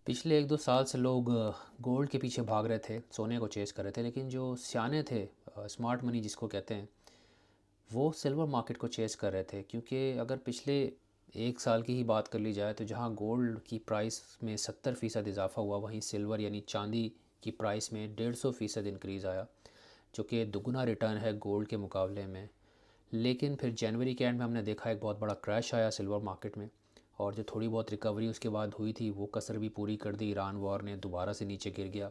पिछले 1-2 साल से लोग गोल्ड के पीछे भाग रहे थे, सोने को चेज़ कर रहे थे, लेकिन जो सियाने थे स्मार्ट मनी जिसको कहते हैं, वो सिल्वर मार्केट को चेज़ कर रहे थे। क्योंकि अगर पिछले 1 साल की ही बात कर ली जाए तो जहाँ गोल्ड की प्राइस में 70% इज़ाफ़ा हुआ, वहीं सिल्वर यानी चांदी की प्राइस में 150% इंक्रीज़ आया, जो कि दुगना रिटर्न है गोल्ड के मुकाबले में। लेकिन फिर जनवरी के एंड में हमने देखा एक बहुत बड़ा क्रैश आया सिल्वर मार्केट में, और जो थोड़ी बहुत रिकवरी उसके बाद हुई थी वो कसर भी पूरी कर दी। ईरान वॉर ने दोबारा से नीचे गिर गया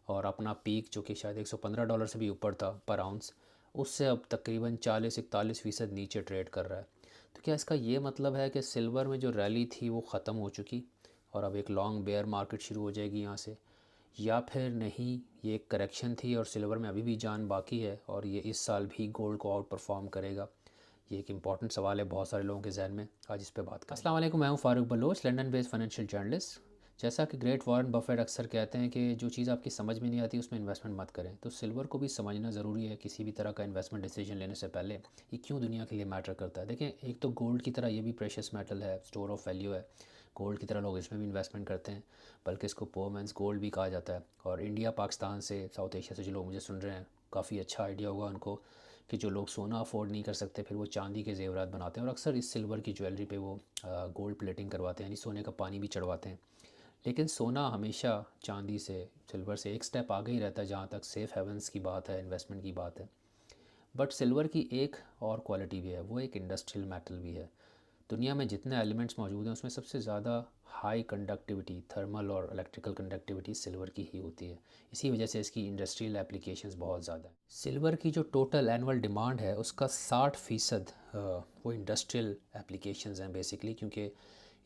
और अपना पीक जो कि शायद $115 से भी ऊपर था पर आउंस, उससे अब तकरीबन 40-41% नीचे ट्रेड कर रहा है। तो क्या इसका ये मतलब है कि सिल्वर में जो रैली थी वो ख़त्म हो चुकी और अब एक लॉन्ग बेयर मार्केट शुरू हो जाएगी यहाँ से, या फिर नहीं ये एक करेक्शन थी और सिल्वर में अभी भी जान बाकी है और ये इस साल भी गोल्ड को आउट परफॉर्म करेगा? ये एक इंपॉर्टेंट सवाल है बहुत सारे लोगों के जहन में। आज इस पे बात करें। अस्सलाम वालेकुम, मैं हूँ Farooq Baloch, London based financial journalist. जैसा कि ग्रेट वॉरेन बफेट अक्सर कहते हैं कि जो चीज़ आपकी समझ में नहीं आती उसमें इन्वेस्टमेंट मत करें, तो सिल्वर को भी समझना ज़रूरी है किसी भी तरह का इन्वेस्टमेंट डिसीजन लेने से पहले। ये क्यों दुनिया के लिए मैटर करता है? देखें, एक तो गोल्ड की तरह ये भी प्रेशियस मेटल है, स्टोर ऑफ वैल्यू है। गोल्ड की तरह लोग इसमें भी इन्वेस्टमेंट करते हैं, बल्कि इसको पोर मैंस गोल्ड भी कहा जाता है। और इंडिया, पाकिस्तान से, साउथ एशिया से जो लोग मुझे सुन रहे हैं, काफ़ी अच्छा आइडिया होगा उनको कि जो लोग सोना अफोर्ड नहीं कर सकते फिर वो चांदी के ज़ेवरात बनाते हैं और अक्सर इस सिल्वर की ज्वेलरी पे वो गोल्ड प्लेटिंग करवाते हैं, यानी सोने का पानी भी चढ़वाते हैं। लेकिन सोना हमेशा चांदी से, सिल्वर से एक स्टेप आगे ही रहता है जहाँ तक सेफ़ हेवन्स की बात है, इन्वेस्टमेंट की बात है। बट सिल्वर की एक और क्वालिटी भी है, वो एक इंडस्ट्रियल मेटल भी है। दुनिया में जितने एलिमेंट्स मौजूद हैं उसमें सबसे ज़्यादा हाई कंडक्टिविटी, थर्मल और इलेक्ट्रिकल कंडक्टिविटी सिल्वर की ही होती है। इसी वजह से इसकी इंडस्ट्रियल एप्लीकेशंस बहुत ज़्यादा हैं। सिल्वर की जो टोटल एनुअल डिमांड है उसका 60% वो इंडस्ट्रियल एप्लीकेशंस हैं बेसिकली, क्योंकि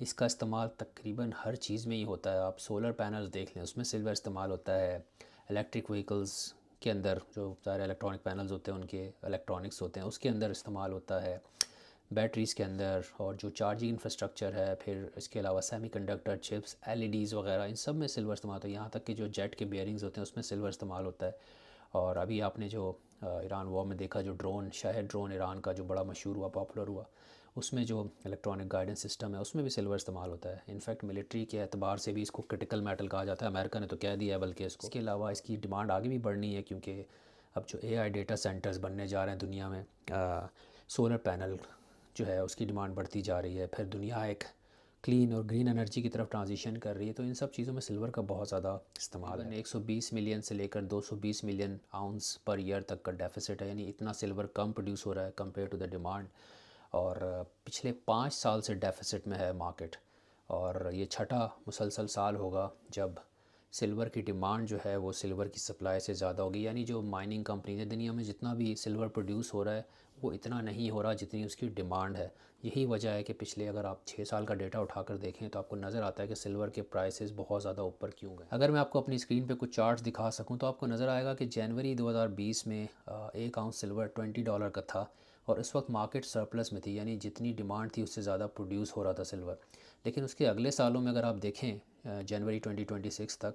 इसका इस्तेमाल तकरीबन हर चीज़ में ही होता है। आप सोलर पैनल्स देख लें, उसमें सिल्वर इस्तेमाल होता है। इलेक्ट्रिक व्हीकल्स के अंदर जो सारे इलेक्ट्रॉनिक पैनल्स होते हैं, उनके इलेक्ट्रॉनिक्स होते हैं, उसके अंदर इस्तेमाल होता है। बैटरीज़ के अंदर, और जो चार्जिंग इंफ्रास्ट्रक्चर है, फिर इसके अलावा सेमीकंडक्टर चिप्स, एलईडीज़ वगैरह, इन सब में सिल्वर इस्तेमाल होता है। यहाँ तक कि जो जेट के बेयरिंग्स होते हैं उसमें सिल्वर इस्तेमाल होता है। और अभी आपने जो ईरान वॉर में देखा, जो ड्रोन, शाहेद ड्रोन ईरान का जो बड़ा मशहूर हुआ, पॉपुलर हुआ, उसमें जो इलेक्ट्रॉनिक गाइडेंस सिस्टम है उसमें भी सिल्वर इस्तेमाल होता है। इनफैक्ट मिलिट्री के एतबार से भी इसको क्रिटिकल मेटल कहा जाता है, अमेरिका ने तो कह दिया है बल्कि इसको। इसके अलावा इसकी डिमांड आगे भी बढ़नी है, क्योंकि अब जो एआई डेटा सेंटर्स बनने जा रहे हैं दुनिया में, सोलर पैनल जो है उसकी डिमांड बढ़ती जा रही है, फिर दुनिया एक क्लीन और ग्रीन एनर्जी की तरफ ट्रांजिशन कर रही है, तो इन सब चीज़ों में सिल्वर का बहुत ज़्यादा इस्तेमाल है। 120 मिलियन से लेकर 220 मिलियन आउंस पर ईयर तक का डेफिसिट है, यानी इतना सिल्वर कम प्रोड्यूस हो रहा है कंपेयर टू द डिमांड। और पिछले 5 साल से डेफिसिट में है मार्केट, और ये छठा मुसलसल साल होगा जब सिल्वर की डिमांड जो है वो सिल्वर की सप्लाई से ज़्यादा होगी। यानी जो माइनिंग कंपनी है दुनिया में, जितना भी सिल्वर प्रोड्यूस हो रहा है वो इतना नहीं हो रहा जितनी उसकी डिमांड है। यही वजह है कि पिछले, अगर आप 6 साल का डेटा उठाकर देखें तो आपको नज़र आता है कि सिल्वर के प्राइसेस बहुत ज़्यादा ऊपर क्यों गए। अगर मैं आपको अपनी स्क्रीन पे कुछ चार्ट्स दिखा सकूं तो आपको नज़र आएगा कि जनवरी 2020 में 1 आउंस सिल्वर $20 का था और इस वक्त मार्केट सरप्लस में थी, यानी जितनी डिमांड थी उससे ज़्यादा प्रोड्यूस हो रहा था सिल्वर। लेकिन उसके अगले सालों में अगर आप देखें जनवरी 2026 तक,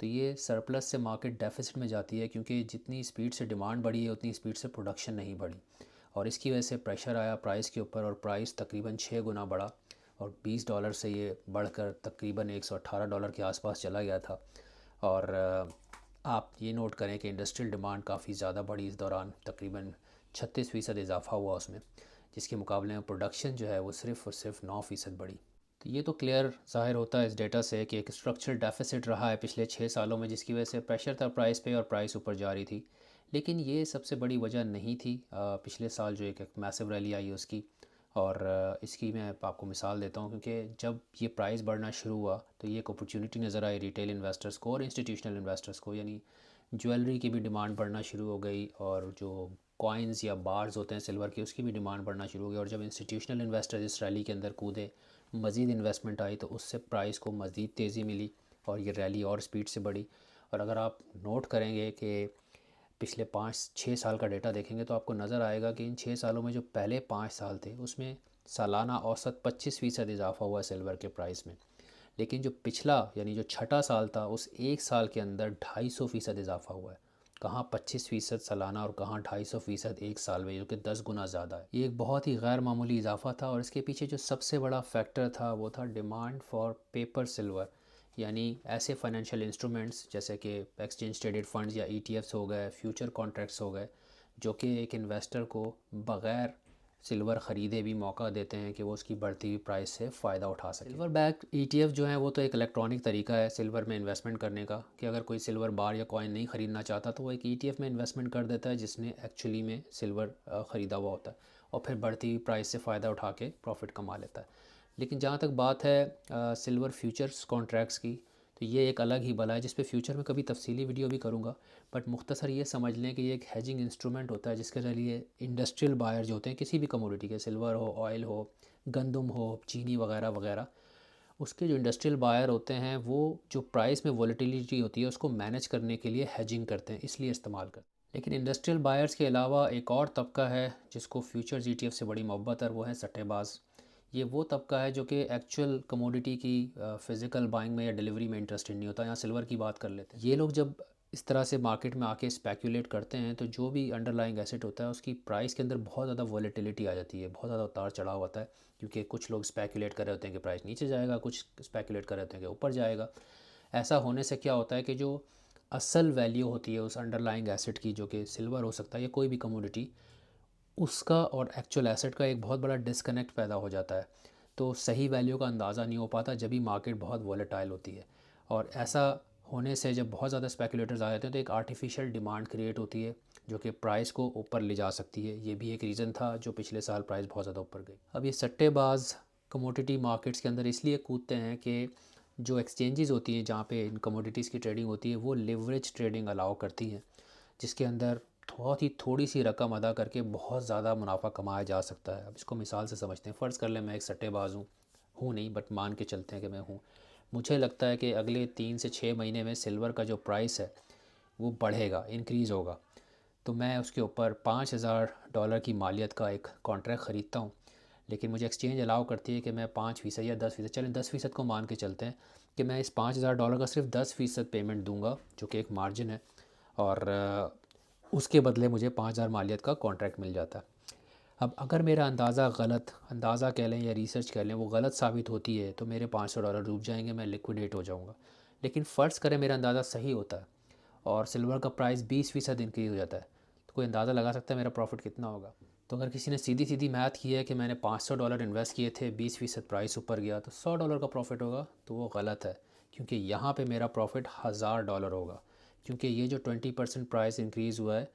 तो ये सरप्लस से मार्केट डेफिसिट में जाती है, क्योंकि जितनी स्पीड से डिमांड बढ़ी है उतनी स्पीड से प्रोडक्शन नहीं बढ़ी, और इसकी वजह से प्रेशर आया प्राइस के ऊपर और प्राइस तकरीबन 6 गुना बढ़ा और $20 से ये बढ़कर तकरीबन $118 के आसपास चला गया था। और आप ये नोट करें कि इंडस्ट्रियल डिमांड काफ़ी ज़्यादा बढ़ी इस दौरान, तकरीबन 36% इजाफा हुआ उसमें, जिसके मुकाबले में प्रोडक्शन जो है वो सिर्फ़ और सिर्फ 9% बढ़ी। तो ये तो क्लियर ज़ाहिर होता है इस डेटा से कि एक स्ट्रक्चरल डेफिसिट रहा है पिछले 6 सालों में, जिसकी वजह से प्रेशर था प्राइस पे और प्राइस ऊपर जा रही थी। लेकिन ये सबसे बड़ी वजह नहीं थी। पिछले साल जो एक मैसिव रैली आई उसकी, और इसकी मैं आपको मिसाल देता हूँ, क्योंकि जब ये प्राइस बढ़ना शुरू हुआ तो ये एक अपॉर्चुनिटी नज़र आई रिटेल इन्वेस्टर्स को और इंस्टीट्यूशनल इन्वेस्टर्स को, यानी ज्वेलरी की भी डिमांड बढ़ना शुरू हो गई और जो कॉइन्स या बार्स होते हैं सिल्वर के उसकी भी डिमांड बढ़ना शुरू हो गई। और जब इंस्टीट्यूशनल इन्वेस्टर्स इस रैली के अंदर कूदे, मज़ीद इन्वेस्टमेंट आई, तो उससे प्राइस को मज़ीद तेज़ी मिली और ये रैली और स्पीड से बढ़ी। और अगर आप नोट करेंगे कि पिछले 5-6 साल का डेटा देखेंगे तो आपको नज़र आएगा कि इन 6 सालों में जो पहले 5 साल थे उसमें सालाना औसत 25% इजाफा हुआ सिल्वर के प्राइस में। लेकिन जो पिछला, यानी जो छठा साल था, उस एक साल के अंदर 250% इजाफा हुआ है। कहाँ 25% सालाना और कहाँ 250% एक साल में, जो कि 10 गुना ज़्यादा है। ये एक बहुत ही गैर मामूली इजाफा था, और इसके पीछे जो सबसे बड़ा फैक्टर था वो था डिमांड फॉर पेपर सिल्वर, यानी ऐसे फाइनेंशियल इंस्ट्रूमेंट्स जैसे कि एक्सचेंज ट्रेडेड फंड्स या ईटीएफ्स हो गए, फ्यूचर कॉन्ट्रैक्ट्स हो गए, जो कि एक इन्वेस्टर को बग़ैर सिल्वर ख़रीदे भी मौका देते हैं कि वो उसकी बढ़ती हुई प्राइस से फ़ायदा उठा सके। सिल्वर बैक ईटीएफ जो है वो तो एक इलेक्ट्रॉनिक तरीका है सिल्वर में इन्वेस्टमेंट करने का, कि अगर कोई सिल्वर बार या कॉइन नहीं ख़रीदना चाहता तो वो एक ईटीएफ में इन्वेस्टमेंट कर देता है जिसने एक्चुअली में सिल्वर ख़रीदा हुआ होता है, और फिर बढ़ती हुई प्राइस से फ़ायदा उठा के प्रॉफिट कमा लेता है। लेकिन जहाँ तक बात है सिल्वर फ्यूचर्स कॉन्ट्रैक्ट्स की, तो ये एक अलग ही बला है जिस पे फ्यूचर में कभी तफसीली वीडियो भी करूँगा। बट मुख्तसर ये समझ लें कि ये एक हेजिंग इंस्ट्रूमेंट होता है जिसके ज़रिए इंडस्ट्रियल बायर जो होते हैं किसी भी कमोडिटी के, सिल्वर हो, ऑयल हो, गंदम हो, चीनी वगैरह वगैरह, उसके जो इंडस्ट्रियल बायर होते हैं वो जो प्राइस में वॉलेटिलिटी होती है उसको मैनेज करने के लिए हेजिंग करते हैं, इसलिए इस्तेमाल करते हैं। लेकिन इंडस्ट्रियल बायर्स के अलावा एक और तबका है जिसको फ्यूचर्स ईटीएफ से बड़ी मोहब्बत है, वो है सट्टेबाज। ये वो तबका है जो कि एक्चुअल कमोडिटी की फ़िज़िकल बाइंग में या डिलीवरी में इंटरेस्टेड नहीं होता। यहाँ सिल्वर की बात कर लेते हैं। ये लोग जब इस तरह से मार्केट में आके स्पेकुलेट करते हैं तो जो भी अंडरलाइंग एसेट होता है उसकी प्राइस के अंदर बहुत ज़्यादा वॉलेटिलिटी आ जाती है, बहुत ज़्यादा उतार चढ़ाव होता है, क्योंकि कुछ लोग स्पेकुलेट कर रहे होते हैं कि प्राइस नीचे जाएगा, कुछ स्पेकुलेट कर रहे होते हैं कि ऊपर जाएगा। ऐसा होने से क्या होता है कि जो असल वैल्यू होती है उस अंडरलाइंग एसेट की, जो कि सिल्वर हो सकता है या कोई भी कमोडिटी, उसका और एक्चुअल एसेट का एक बहुत बड़ा डिस्कनेक्ट पैदा हो जाता है। तो सही वैल्यू का अंदाज़ा नहीं हो पाता जब भी मार्केट बहुत वॉलेटाइल होती है। और ऐसा होने से जब बहुत ज़्यादा स्पेकुलेटर्स आ जाते हैं तो एक आर्टिफिशियल डिमांड क्रिएट होती है जो कि प्राइस को ऊपर ले जा सकती है। ये भी एक रीज़न था जो पिछले साल प्राइस बहुत ज़्यादा ऊपर गई। अब ये सट्टेबाज कमोडिटी मार्केट्स के अंदर इसलिए कूदते हैं कि जो एक्सचेंजेस होती हैं जहाँ पे इन कमोडिटीज़ की ट्रेडिंग होती है वो लिवरेज ट्रेडिंग अलाउ करती हैं, जिसके अंदर बहुत ही थोड़ी सी रकम अदा करके बहुत ज़्यादा मुनाफा कमाया जा सकता है। अब इसको मिसाल से समझते हैं। फ़र्ज़ कर लें मैं एक सट्टेबाज हूँ नहीं, बट मान के चलते हैं कि मैं हूँ। मुझे लगता है कि अगले 3 से 6 महीने में सिल्वर का जो प्राइस है वो बढ़ेगा, इंक्रीज़ होगा। तो मैं उसके ऊपर $5000 की मालियत का एक कॉन्ट्रैक्ट ख़रीदता हूँ। लेकिन मुझे एक्सचेंज अलाउ करती है कि मैं 5% या 10%, चलें 10% को मान के चलते हैं, कि मैं इस $5000 का सिर्फ 10% पेमेंट दूंगा, जो कि एक मार्जिन है। और उसके बदले मुझे 5000 मालियत का कॉन्ट्रैक्ट मिल जाता है। अब अगर मेरा अंदाज़ा गलत, अंदाज़ा कह लें या रिसर्च कह लें, वो गलत साबित होती है तो मेरे $500 डूब जाएंगे, मैं लिक्विडेट हो जाऊंगा। लेकिन फ़र्ज़ करें मेरा अंदाज़ा सही होता है और सिल्वर का प्राइस 20% इंक्रीज़ हो जाता है, तो कोई अंदाज़ा लगा सकता है मेरा प्रॉफिट कितना होगा? तो अगर किसी ने सीधी सीधी मैथ की है कि मैंने $500 इन्वेस्ट किए थे, 20% प्राइस ऊपर गया तो $100 का प्रॉफिट होगा, तो वो गलत है। क्योंकि यहाँ पे मेरा प्रॉफिट $1000 होगा, क्योंकि ये जो 20% प्राइस इंक्रीज़ हुआ है,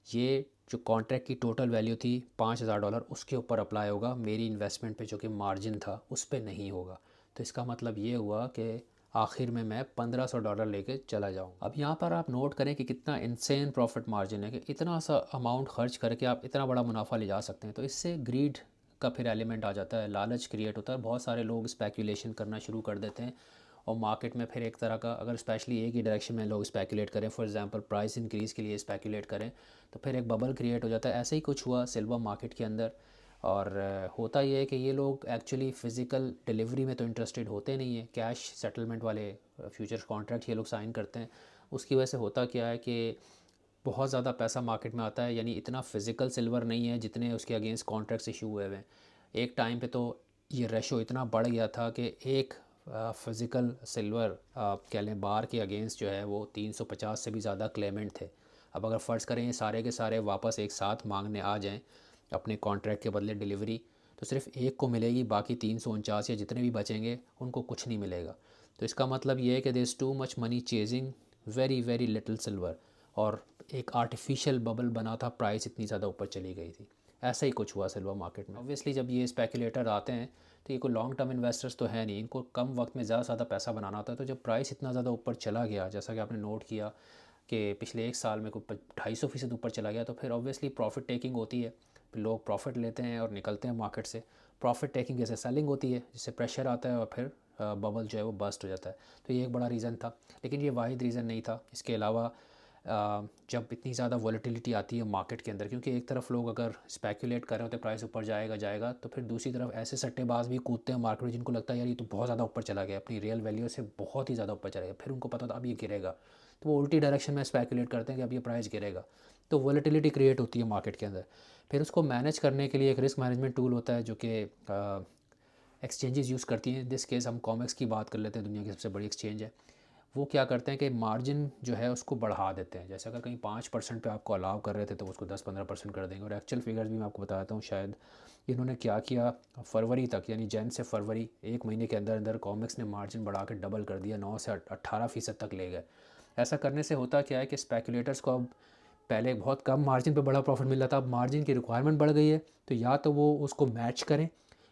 ये जो कॉन्ट्रैक्ट की टोटल वैल्यू थी $5000, उसके ऊपर अप्लाई होगा, मेरी इन्वेस्टमेंट पे जो कि मार्जिन था उस पे नहीं होगा। तो इसका मतलब ये हुआ कि आखिर में मैं $1500 लेके चला जाऊँ। अब यहाँ पर आप नोट करें कि कितना इंसेन प्रॉफिट मार्जिन है, कि इतना सा अमाउंट खर्च करके आप इतना बड़ा मुनाफा ले जा सकते हैं। तो इससे ग्रीड का फिर एलिमेंट आ जाता है, लालच क्रिएट होता है, बहुत सारे लोग स्पेकुलेशन करना शुरू कर देते हैं। और मार्केट में फिर एक तरह का, अगर स्पेशली एक ही डायरेक्शन में लोग स्पेकुलेट करें, फॉर एग्जांपल प्राइस इंक्रीज़ के लिए स्पेकुलेट करें, तो फिर एक बबल क्रिएट हो जाता है। ऐसे ही कुछ हुआ सिल्वर मार्केट के अंदर। और होता ये है कि ये लोग एक्चुअली फ़िज़िकल डिलीवरी में तो इंटरेस्टेड होते नहीं हैं, कैश सेटलमेंट वाले फ्यूचर्स कॉन्ट्रैक्ट ये लोग साइन करते हैं। उसकी वजह से होता क्या है कि बहुत ज़्यादा पैसा मार्केट में आता है, यानी इतना फ़िज़िकल सिल्वर नहीं है जितने उसके अगेंस्ट कॉन्ट्रैक्ट्स इशू हुए हुए हैं। एक टाइम पे तो ये रेशो इतना बढ़ गया था कि एक फ़िज़िकल सिल्वर कह लें बार के अगेंस्ट जो है वो 350 से भी ज़्यादा क्लेमेंट थे। अब अगर फ़र्ज़ करें ये सारे के सारे वापस एक साथ मांगने आ जाएं अपने कॉन्ट्रैक्ट के बदले डिलीवरी, तो सिर्फ एक को मिलेगी, बाकी 349 या जितने भी बचेंगे उनको कुछ नहीं मिलेगा। तो इसका मतलब ये है कि there is too much money chasing very very little silver, और एक आर्टिफिशियल बबल बना था, प्राइस इतनी ज़्यादा ऊपर चली गई थी। ऐसा ही कुछ हुआ सिल्वर मार्केट में। ऑब्वियसली जब ये स्पेकुलेटर आते हैं तो ये कोई लॉन्ग टर्म इन्वेस्टर्स तो है नहीं, इनको कम वक्त में ज़्यादा से ज़्यादा पैसा बनाना होता है। तो जब प्राइस इतना ज़्यादा ऊपर चला गया, जैसा कि आपने नोट किया कि पिछले एक साल में कोई 250% ऊपर चला गया, तो फिर ऑब्वियसली प्रॉफिट टेकिंग होती है। फिर लोग प्रॉफिट लेते हैं और निकलते हैं मार्केट से। प्रॉफिट टेकिंग जैसे सेलिंग होती है, जिससे प्रेशर आता है और फिर बबल जो है वो बस्ट हो जाता है। तो ये एक बड़ा रीज़न था, लेकिन ये वाहिद रीज़न नहीं था। इसके अलावा जब इतनी ज़्यादा वॉलेटिलिटी आती है मार्केट के अंदर, क्योंकि एक तरफ लोग अगर स्पेकुलेट कर रहे होते हैं प्राइस ऊपर जाएगा जाएगा, तो फिर दूसरी तरफ ऐसे सट्टेबाज भी कूदते हैं मार्केट में जिनको लगता है यार ये तो बहुत ज़्यादा ऊपर चला गया, अपनी रियल वैल्यू से बहुत ही ज़्यादा ऊपर चला गया, फिर उनको पता था अब ये गिरेगा, तो वो उल्टी डायरेक्शन में स्पेकुलेट करते हैं कि अब ये प्राइस गिरेगा। तो वॉलेटिलिटी क्रिएट होती है मार्केट के अंदर। फिर उसको मैनेज करने के लिए एक रिस्क मैनेजमेंट टूल होता है जो कि एक्सचेंजेस यूज़ करती हैं। दिस केस हम कॉमेक्स की बात कर लेते हैं, दुनिया की सबसे बड़ी एक्सचेंज है। वो क्या करते हैं कि मार्जिन जो है उसको बढ़ा देते हैं। जैसे अगर कहीं 5% पे आपको अलाउ कर रहे थे तो उसको 10-15% कर देंगे। और एक्चुअल फिगर्स भी मैं आपको बताता हूँ। शायद इन्होंने क्या किया, फरवरी तक यानी जन से फरवरी 1 महीने के अंदर अंदर कॉमिक्स ने मार्जिन बढ़ा के डबल कर दिया, 9 से 18% तक ले गए। ऐसा करने से होता क्या है कि स्पेकुलेटर्स को अब पहले बहुत कम मार्जिन पे बड़ा प्रॉफिट मिल रहा था, अब मार्जिन की रिक्वायरमेंट बढ़ गई है, तो या तो वो उसको मैच करें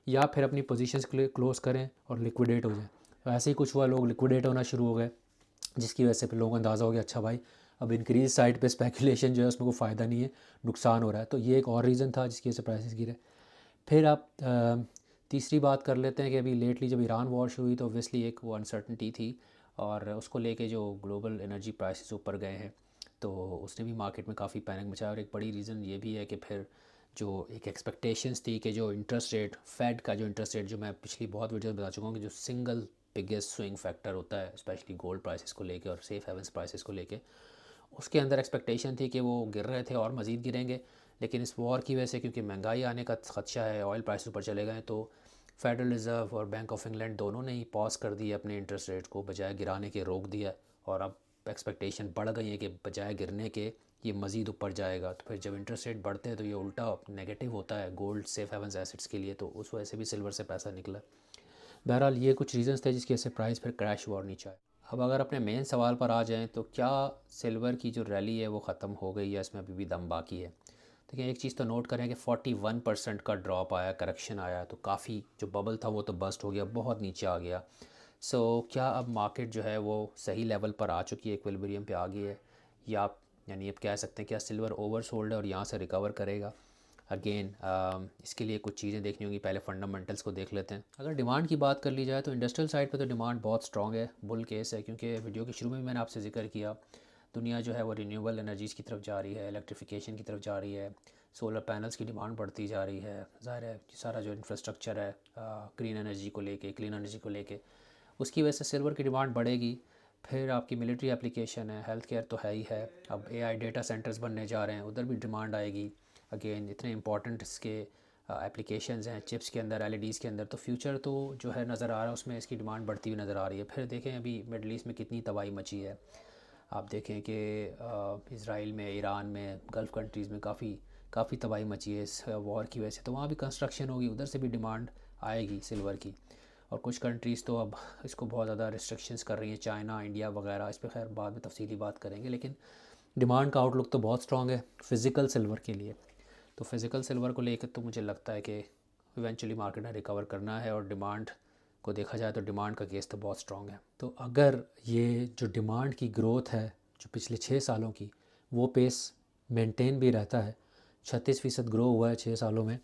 या फिर अपनी पोजीशंस क्लोज करें और लिक्विडेट हो जाए। तो ऐसे ही कुछ हुआ, लोग लिक्विडेट होना शुरू हो गए, जिसकी वजह से फिर लोगों को अंदाज़ा हो गया अच्छा भाई अब इंक्रीज साइड पे स्पेकुलेशन जो है उसमें कोई फ़ायदा नहीं है, नुकसान हो रहा है। तो ये एक और रीज़न था जिसकी वजह से प्राइसेस गिरे। फिर आप तीसरी बात कर लेते हैं कि अभी लेटली जब ईरान वॉर शुरू हुई तो ऑब्वियसली एक वो अनसर्टनिटी थी और उसको लेके जो ग्लोबल एनर्जी प्राइसेस ऊपर गए हैं तो उसने भी मार्केट में काफ़ी पैनिक मचाया। और एक बड़ी रीज़न ये भी है कि फिर जो एक एक्सपेक्टेशंस थी कि जो इंटरेस्ट रेट, फेड का जो इंटरेस्ट रेट, जो मैं पिछली बहुत वीडियो बता चुका हूँ कि जो सिंगल बिगेस्ट स्विंग फैक्टर होता है स्पेशली गोल्ड प्राइसेस को लेके और सेफ हेवन्स प्राइसेस को लेके, उसके अंदर एक्सपेक्टेशन थी कि वो गिर रहे थे और मज़ीद गिरेंगे। लेकिन इस वॉर की वजह से क्योंकि महंगाई आने का खदशा है, ऑयल प्राइस ऊपर चले गए, तो फेडरल रिज़र्व और बैंक ऑफ इंग्लैंड दोनों ने ही पॉज कर दिए अपने इंटरेस्ट रेट को, बजाय गिराने के रोक दिया। और अब एक्सपेक्टेशन बढ़ गई है कि बजाय गिरने के ये मज़ीद ऊपर जाएगा। तो फिर जब इंटरेस्ट रेट बढ़ते हैं तो ये उल्टा नेगेटिव होता है गोल्ड सेफ हेवन्स एसेट्स के लिए, तो उस वजह से भी सिल्वर से पैसा निकला। बहरहाल ये कुछ रीज़न्स थे जिसकी वजह से प्राइस फिर क्रैश हुआ और नीचे आया। अब अगर अपने मेन सवाल पर आ जाएं तो क्या सिल्वर की जो रैली है वो ख़त्म हो गई है, इसमें अभी भी दम बाकी है? देखिए एक चीज़ तो नोट करें कि 41% का ड्रॉप आया, करेक्शन आया, तो काफ़ी जो बबल था वो तो बस्ट हो गया, बहुत नीचे आ गया। सो क्या अब मार्केट जो है वो सही लेवल पर आ चुकी है, इक्विलिब्रियम पे आ गई है, या यानी अब कह सकते हैं क्या सिल्वर ओवरसोल्ड है और यहाँ से रिकवर करेगा? अगेन इसके लिए कुछ चीज़ें देखनी होंगी। पहले फंडामेंटल्स को देख लेते हैं। अगर डिमांड की बात कर ली जाए तो इंडस्ट्रियल साइड पे तो डिमांड बहुत स्ट्रॉन्ग है, बुल केस है, क्योंकि वीडियो के शुरू में भी मैंने आपसे जिक्र किया दुनिया जो है वो रिन्यूएबल एनर्जीज़ की तरफ जा रही है, इलेक्ट्रिफिकेशन की तरफ जा रही है, सोलर पैनल्स की डिमांड बढ़ती जा रही है। ज़ाहिर है कि सारा जो इंफ्रास्ट्रक्चर है ग्रीन एनर्जी को लेके, क्लीन एनर्जी को लेके, उसकी वजह से सिल्वर की डिमांड बढ़ेगी। फिर आपकी मिलिट्री एप्लीकेशन है, हेल्थ केयर तो है ही है, अब एआई डेटा सेंटर्स बनने जा रहे हैं, उधर भी डिमांड आएगी। अगेन इतने इंपॉर्टेंट इसके एप्लीकेशंस हैं चिप्स के अंदर, एलईडीज़ के अंदर, तो फ्यूचर तो जो है नज़र आ रहा है उसमें इसकी डिमांड बढ़ती हुई नज़र आ रही है। फिर देखें अभी मिडल ईस्ट में कितनी तबाही मची है। आप देखें कि इसराइल में, ईरान में, गल्फ़ कंट्रीज़ में काफ़ी काफ़ी तबाही मची है इस वॉर की वजह से, तो वहाँ भी कंस्ट्रक्शन होगी, उधर से भी डिमांड आएगी सिल्वर की। और कुछ कंट्रीज़ तो अब इसको बहुत ज़्यादा रिस्ट्रिक्शंस कर रही हैं, चाइना, इंडिया वगैरह, इस पर खैर बाद में तफसीली बात करेंगे। लेकिन डिमांड का आउटलुक तो बहुत स्ट्रॉन्ग है फ़िज़िकल सिल्वर के लिए। तो फिज़िकल सिल्वर को लेकर तो मुझे लगता है कि इवेंचुअली मार्केट ने रिकवर करना है, और डिमांड को देखा जाए तो डिमांड का केस तो बहुत स्ट्रॉन्ग है। तो अगर ये जो डिमांड की ग्रोथ है जो पिछले 6 सालों की, वो पेस मेंटेन भी रहता है, 36% ग्रो हुआ है 6 सालों में,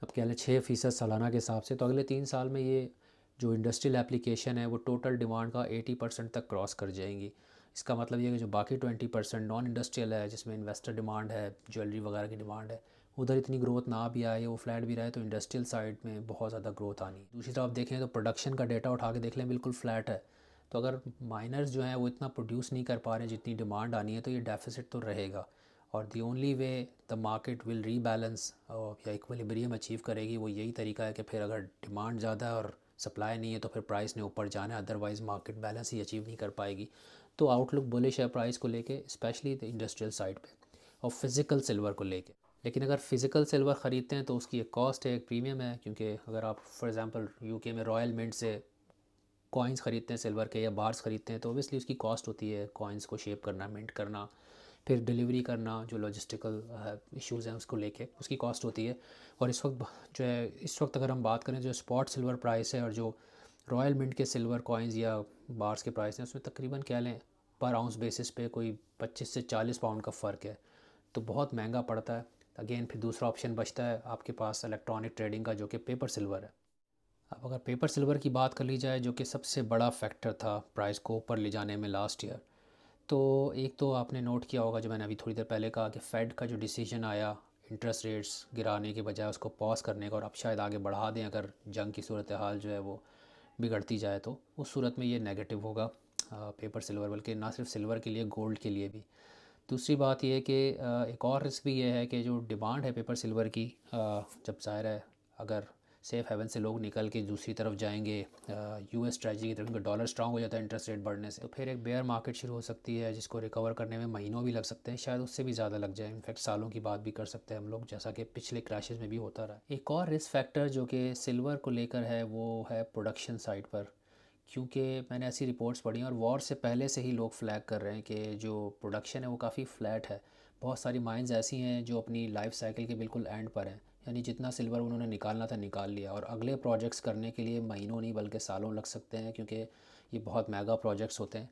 अब कह लें 6% सालाना के हिसाब से, तो अगले 3 साल में ये जो इंडस्ट्रियल एप्लीकेशन है वो टोटल डिमांड का 80% तक क्रॉस कर जाएंगी। इसका मतलब ये कि जो बाकी 20% नॉन इंडस्ट्रियल है, जिसमें इन्वेस्टर डिमांड है, ज्वेलरी वगैरह की डिमांड है, उधर इतनी ग्रोथ ना भी आए, वो फ्लैट भी रहे, तो इंडस्ट्रियल साइड में बहुत ज़्यादा ग्रोथ आनी है। दूसरी तरफ देखें तो प्रोडक्शन का डेटा उठा के देख लें, बिल्कुल फ्लैट है। तो अगर माइनर्स जो हैं वो इतना प्रोड्यूस नहीं कर पा रहे हैं जितनी डिमांड आनी है, तो ये डेफिसिट तो रहेगा। और the only way the market will rebalance या इक्विलिब्रियम अचीव करेगी, वो यही तरीका है कि फिर अगर डिमांड ज़्यादा है और सप्लाई नहीं है तो फिर प्राइस ने ऊपर जाना है, अदरवाइज़ मार्केट बैलेंस ही अचीव नहीं कर पाएगी। तो आउटलुक बुलिश है प्राइस को लेके, स्पेशली द इंडस्ट्रियल साइड पे और फिज़िकल सिल्वर को लेके। लेकिन अगर फ़िज़िकल सिल्वर ख़रीदते हैं तो उसकी एक कॉस्ट है, एक प्रीमियम है, क्योंकि अगर आप फॉर एग्ज़ाम्पल यूके में रॉयल मिंट से कॉइन्स ख़रीदते हैं सिल्वर के या बार्स ख़रीदते हैं, तो ओबियसली उसकी कॉस्ट होती है कॉइन्स को शेप करना, मिंट करना, फिर डिलीवरी करना, जो लॉजिस्टिकल इश्यूज़ हैं उसको लेके उसकी कॉस्ट होती है। और इस वक्त जो है, इस वक्त अगर हम बात करें जो स्पॉट सिल्वर प्राइस है और जो रॉयल मिंट के सिल्वर कॉइन्स या बार्स के प्राइस हैं, उसमें तकरीबन कह लें पर आउंस बेसिस पे कोई 25 से 40 पाउंड का फ़र्क है, तो बहुत महंगा पड़ता है। अगेन फिर दूसरा ऑप्शन बचता है आपके पास इलेक्ट्रॉनिक ट्रेडिंग का, जो कि पेपर सिल्वर है। अब अगर पेपर सिल्वर की बात कर ली जाए, जो कि सबसे बड़ा फैक्टर था प्राइस को ऊपर ले जाने में लास्ट ईयर, तो एक तो आपने नोट किया होगा जो मैंने अभी थोड़ी देर पहले कहा कि फ़ेड का जो डिसीजन आया इंटरेस्ट रेट्स गिराने के बजाय उसको पॉज करने का, और अब शायद आगे बढ़ा दें अगर जंग की सूरत हाल जो है वो बिगड़ती जाए, तो उस सूरत में ये नेगेटिव होगा पेपर सिल्वर, बल्कि ना सिर्फ सिल्वर के लिए, गोल्ड के लिए भी। दूसरी बात यह है कि एक और रिस्क भी ये है कि जो डिमांड है पेपर सिल्वर की, जब ज़ाहिर है अगर सेफ़ हेवन से लोग निकल के दूसरी तरफ जाएंगे यूएस स्ट्रेटजी की तरफ, क्योंकि डॉलर स्ट्रांग हो जाता है इंटरेस्ट रेट बढ़ने से। तो फिर एक बेयर मार्केट शुरू हो सकती है जिसको रिकवर करने में महीनों भी लग सकते हैं, शायद उससे भी ज़्यादा लग जाए, इनफैक्ट सालों की बात भी कर सकते हैं हम लोग, जैसा कि पिछले क्रैशेस में भी होता रहा। एक और रिस्क फैक्टर जो कि सिल्वर को लेकर है वो है प्रोडक्शन साइड पर, क्योंकि मैंने ऐसी रिपोर्ट्स पढ़ी हैं और वॉर से पहले से ही लोग फ्लैग कर रहे हैं कि जो प्रोडक्शन है वो काफ़ी फ्लैट है। बहुत सारी माइंस ऐसी हैं जो अपनी लाइफ साइकिल के बिल्कुल एंड पर हैं, यानी जितना सिल्वर उन्होंने निकालना था निकाल लिया, और अगले प्रोजेक्ट्स करने के लिए महीनों नहीं बल्कि सालों लग सकते हैं, क्योंकि ये बहुत मेगा प्रोजेक्ट्स होते हैं।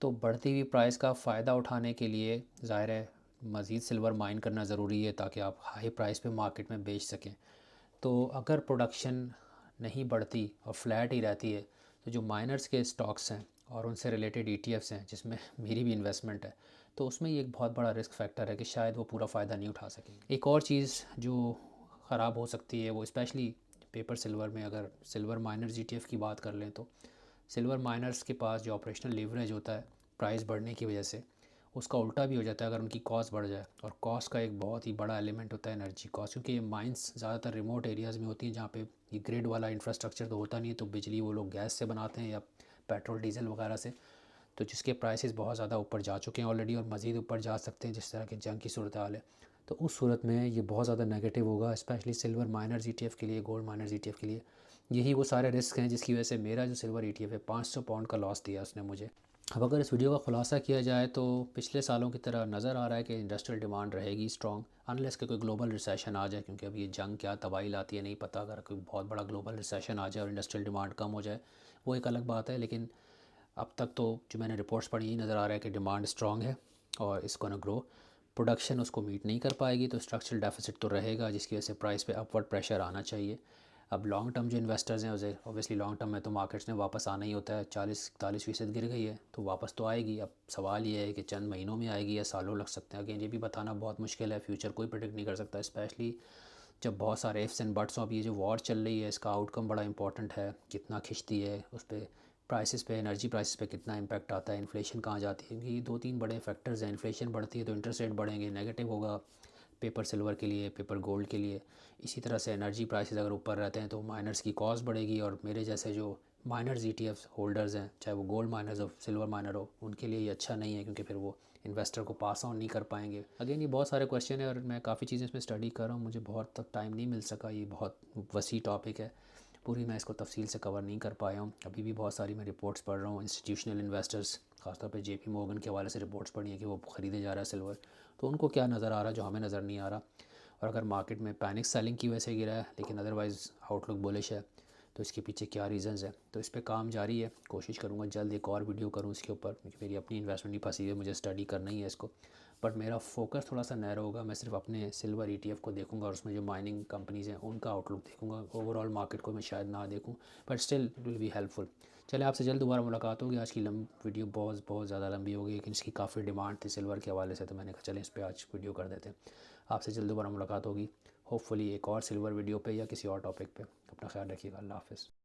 तो बढ़ती हुई प्राइस का फ़ायदा उठाने के लिए ज़ाहिर है मज़ीद सिल्वर माइन करना ज़रूरी है ताकि आप हाई प्राइस पे मार्केट में बेच सकें। तो अगर प्रोडक्शन नहीं बढ़ती और फ्लैट ही रहती है तो जो माइनर्स के स्टॉक्स हैं और उनसे रिलेटेड ईटीएफ्स हैं जिसमें मेरी भी इन्वेस्टमेंट है, तो उसमें ये एक बहुत बड़ा रिस्क फैक्टर है कि शायद वो पूरा फ़ायदा नहीं उठा सकेंगे। एक और चीज़ जो ख़राब हो सकती है वो स्पेशली पेपर सिल्वर में, अगर सिल्वर माइनर्स ईटीएफ की बात कर लें तो सिल्वर माइनर्स के पास जो ऑपरेशनल लीवरेज होता है प्राइस बढ़ने की वजह से, उसका उल्टा भी हो जाता है अगर उनकी कॉस्ट बढ़ जाए। और कॉस्ट का एक बहुत ही बड़ा एलिमेंट होता है एनर्जी कॉस्ट, क्योंकि ये माइंस ज़्यादातर रिमोट एरियाज़ में होती हैं जहाँ पे ये ग्रिड वाला इंफ्रास्ट्रक्चर तो होता नहीं है, तो बिजली वो लोग गैस से बनाते हैं या पेट्रोल डीजल वगैरह से, तो जिसके प्राइसेस बहुत ज़्यादा ऊपर जा चुके हैं ऑलरेडी और मज़ीद ऊपर जा सकते हैं जिस तरह की जंग की सूरत हाल है। तो उस सूरत में ये बहुत ज़्यादा नेगेटिव होगा, स्पेशली सिल्वर माइनर्स ईटीएफ के लिए, गोल्ड माइनर्स ईटीएफ के लिए। यही वो सारे रिस्क हैं जिसकी वजह से मेरा जो सिल्वर ईटीएफ है 500 पाउंड का लॉस दिया उसने मुझे। अब अगर इस वीडियो का खुलासा किया जाए तो पिछले सालों की तरह नज़र आ रहा है कि इंडस्ट्रियल डिमांड रहेगी स्ट्रॉन्ग, अनलेस कि कोई ग्लोबल रिसेशन आ जाए, क्योंकि अब ये जंग क्या तबाही लाती है नहीं पता। अगर कोई बहुत बड़ा ग्लोबल रिसेशन आ जाए और इंडस्ट्रियल डिमांड कम हो जाए वो एक अलग बात है, लेकिन अब तक तो जो मैंने रिपोर्ट्स पढ़ी यही नज़र आ रहा है कि डिमांड स्ट्रॉन्ग है और इसको न ग्रो, प्रोडक्शन उसको मीट नहीं कर पाएगी तो स्ट्रक्चरल डेफिसिट तो रहेगा, जिसकी वजह से प्राइस पे अपवर्ड प्रेशर आना चाहिए। अब लॉन्ग टर्म जो इन्वेस्टर्स हैं उसे ऑब्वियसली लॉन्ग टर्म में तो मार्केट्स ने वापस आना ही होता है, 40-41% गिर गई है तो वापस तो आएगी। अब सवाल ये है कि चंद महीनों में आएगी या सालों लग सकते हैं। अगेन ये भी बताना बहुत मुश्किल है, फ्यूचर कोई प्रेडिक्ट नहीं कर सकता, स्पेशली जब बहुत सारे इफ्स एंड बट्स। अब ये जो वॉर चल रही है इसका आउटकम बड़ा इंपॉर्टेंट है, कितना खिंचती है उस पर प्राइसेस पे, एनर्जी प्राइसेस पे कितना इम्पैक्ट आता है, इन्फ्लेशन कहाँ जाती है, क्योंकि ये 2-3 बड़े फैक्टर्स हैं। इन्फ्लेशन बढ़ती है तो इंटरेस्ट रेट बढ़ेंगे, नेगेटिव होगा पेपर सिल्वर के लिए, पेपर गोल्ड के लिए। इसी तरह से एनर्जी प्राइसेस अगर ऊपर रहते हैं तो माइनर्स की कॉस्ट बढ़ेगी, और मेरे जैसे जो माइनर्स ईटीएफ होल्डर्स हैं, चाहे वो गोल्ड माइनर्स हो सिल्वर माइनर हो, उनके लिए ये अच्छा नहीं है, क्योंकि फिर वो इन्वेस्टर को पास ऑन नहीं कर पाएंगे। अगेन ये बहुत सारे क्वेश्चन है और मैं काफ़ी चीज़ें इसमें स्टडी कर रहा हूँ, मुझे बहुत तक टाइम नहीं मिल सका, ये बहुत वसी टॉपिक है, पूरी मैं इसको तफसील से कवर नहीं कर पाया हूँ। अभी भी बहुत सारी मैं रिपोर्ट्स पढ़ रहा हूँ, इंस्टीट्यूशनल इन्वेस्टर्स खासतौर पे जेपी मोर्गन के हवाले से रिपोर्ट्स पढ़ी हैं कि वो ख़रीदे जा रहा है सिल्वर, तो उनको क्या नज़र आ रहा है जो हमें नज़र नहीं आ रहा। और अगर मार्केट में पैनिक सेलिंग की वजह से गिरा है लेकिन अदरवाइज़ आउटलुक बुलिश है, तो इसके पीछे क्या रीज़न्स है, तो इस पर काम जारी है। कोशिश करूँगा जल्द एक और वीडियो करूँ इसके ऊपर, क्योंकि मेरी अपनी इन्वेस्टमेंट नहीं फंसी है, मुझे स्टडी करना ही है इसको। बट मेरा फोकस थोड़ा सा नैरो होगा, मैं सिर्फ अपने सिल्वर ईटीएफ को देखूंगा और उसमें जो माइनिंग कंपनीज़ हैं उनका आउटलुक देखूंगा, ओवरऑल मार्केट को मैं शायद ना देखूं, but still it will be helpful. चले आपसे जल्द दोबारा मुलाकात होगी। आज की वीडियो बहुत बहुत ज़्यादा लंबी होगी, लेकिन इसकी काफ़ी डिमांड थी सिल्वर के हवाले से, तो मैंने कहा चलें इस पर आज वीडियो कर देते हैं। आपसे जल्द दोबारा मुलाकात होगी, होपफुली एक और सिल्वर वीडियो पे या किसी और टॉपिक पे। अपना ख्याल रखिएगा, अल्लाह हाफ़िज़।